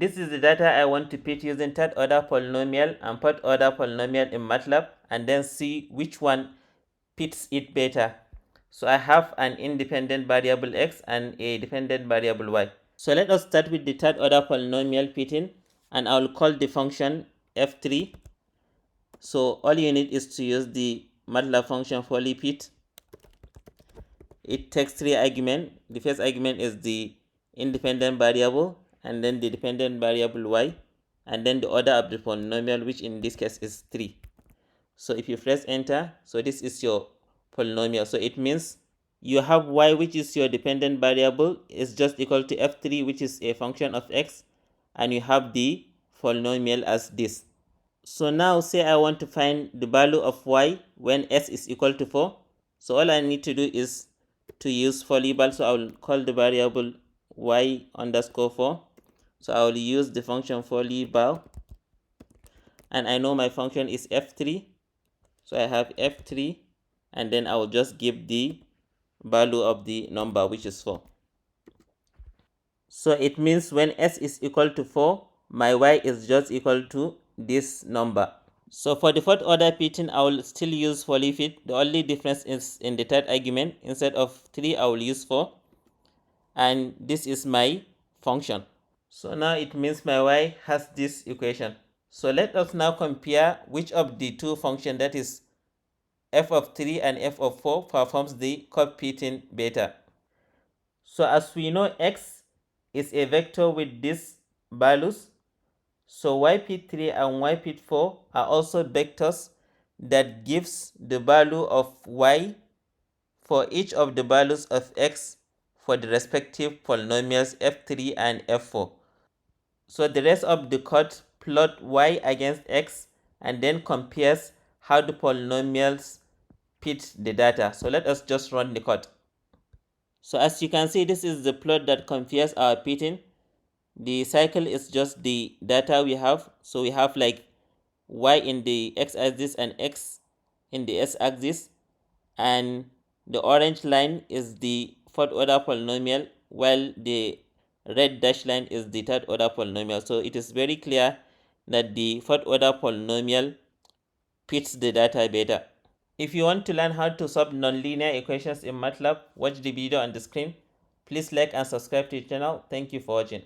This is the data I want to fit using third order polynomial and fourth order polynomial in MATLAB, and then see which one fits it better. So I have an independent variable x and a dependent variable y. So let us start with the third order polynomial fitting, and I will call the function f3. So all you need is to use the MATLAB function Polyfit. It takes 3 arguments. The first argument is the independent variable, and then the dependent variable y, and then the order of the polynomial, which in this case is 3. So if you press enter, so this is your polynomial. So it means you have y, which is your dependent variable, is just equal to f3, which is a function of x, and you have the polynomial as this. So now say I want to find the value of y when s is equal to 4. So all I need to do is to use Polyval. So I will call the variable y underscore 4. So I will use the function Polyval, and I know my function is f3. So I have f3, and then I will just give the value of the number, which is 4. So it means when s is equal to 4, my y is just equal to this number. So for the fourth order fitting, I will still use Polyfit. The only difference is in the third argument. Instead of 3, I will use 4. And this is my function. So now it means my y has this equation. So let us now compare which of the two functions, that is f of 3 and f of 4, performs the curve fitting better. So as we know, x is a vector with these values. So yp3 and yp4 are also vectors that gives the value of y for each of the values of x for the respective polynomials f3 and f4. So the rest of the code plot y against x and then compares how the polynomials fit the data. So let us just run the code. So as you can see, this is the plot that compares our fitting. The cycle is just the data we have. So we have like y in the x-axis and x in the s-axis, and the orange line is the fourth order polynomial, while the red dashed line is the third order polynomial. So it is very clear that the fourth order polynomial fits the data better. If you want to learn how to solve nonlinear equations in MATLAB, watch the video on the screen. Please like and subscribe to the channel. Thank you for watching.